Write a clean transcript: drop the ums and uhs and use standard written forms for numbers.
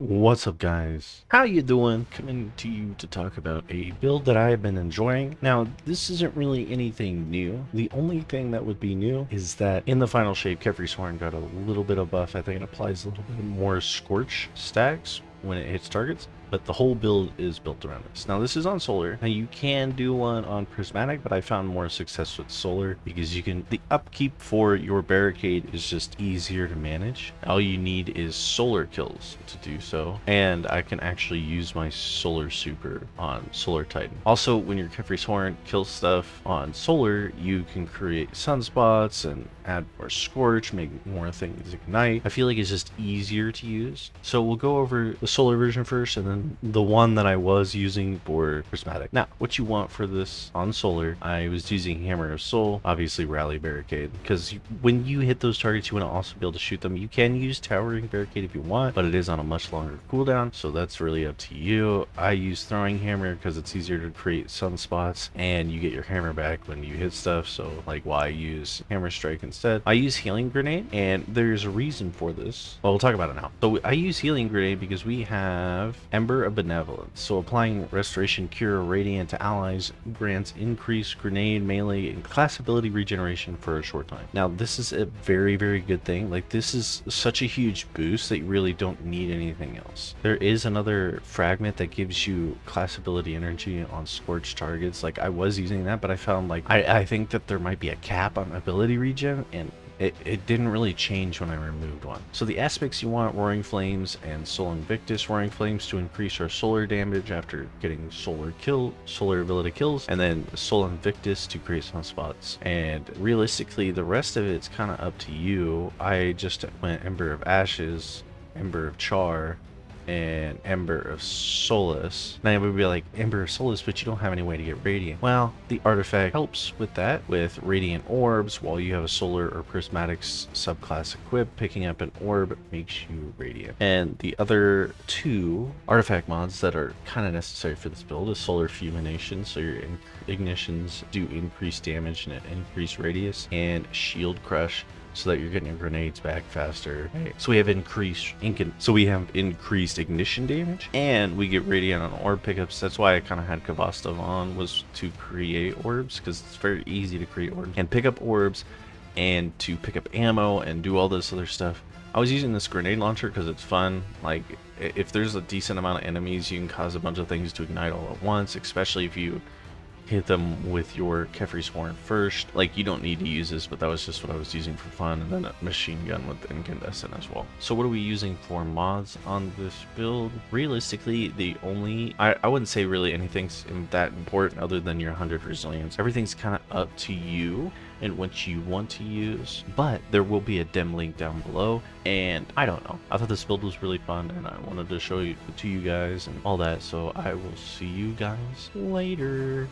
What's up, guys? How you doing? Coming to you to talk about a build that I've been enjoying. Now, this isn't really anything new. The only thing that would be new is that in the final shape, Khepris Horn got a little bit of buff. I think it applies a little bit more Scorch stacks when it hits targets, but the whole build is built around this. Now, this is on solar. Now, you can do one on prismatic, but I found more success with solar because the upkeep for your barricade is just easier to manage. All you need is solar kills to do so, and I can actually use my solar super on solar titan. Also, when your Khepris Horn kills stuff on solar, you can create sunspots and add more scorch, make more things ignite. I feel like it's just easier to use. So we'll go over the solar version first, and then the one that I was using for prismatic. Now, what you want for this on solar, I was using Hammer of Soul, obviously Rally Barricade, because when you hit those targets, you want to also be able to shoot them. You can use Towering Barricade if you want, but it is on a much longer cooldown, so that's really up to you. I use Throwing Hammer because it's easier to create sunspots, and you get your hammer back when you hit stuff, so like why I use Hammer Strike instead. I use Healing Grenade, and there's a reason for this. Well, we'll talk about it now. So I use Healing Grenade because we have Ember of Benevolence. So applying Restoration, Cure, Radiant to allies grants increased grenade, melee, and class ability regeneration for a short time. Now, this is a very, very good thing. Like, this is such a huge boost that you really don't need anything else. There is another fragment that gives you class ability energy on scorched targets. Like, I was using that, but I found like I think that there might be a cap on ability regen, and it didn't really change when I removed one. So the aspects you want: Roaring Flames and Soul Invictus. Roaring Flames to increase our solar damage after getting solar ability kills, and then Soul Invictus to create sunspots. And realistically, the rest of it's kind of up to you. I just went Ember of Ashes, Ember of Char, and Ember of Solace. Now you would be like, Ember of Solace, but you don't have any way to get Radiant. Well, the artifact helps with that, with Radiant Orbs. While you have a Solar or Prismatic subclass equipped, picking up an orb makes you Radiant. And the other two artifact mods that are kind of necessary for this build is Solar Fulmination, so your ignitions do increase damage and an increased radius, and Shield Crush, so that you're getting your grenades back faster. Right. So we have increased ignition damage, and we get radiant on orb pickups. That's why I kind of had Kavastov on, was to create orbs, because it's very easy to create orbs and pick up orbs, and to pick up ammo and do all this other stuff. I was using this grenade launcher because it's fun. Like, if there's a decent amount of enemies, you can cause a bunch of things to ignite all at once, especially if you hit them with your Khepris Horn first. Like, you don't need to use this, but that was just what I was using for fun, and then a machine gun with incandescent as well. So what are we using for mods on this build? Realistically, the only, I wouldn't say really anything's that important other than your 100 resilience. Everything's kind of up to you and what you want to use, but there will be a dim link down below. And I don't know, I thought this build was really fun, and I wanted to show you to you guys and all that, so I will see you guys later.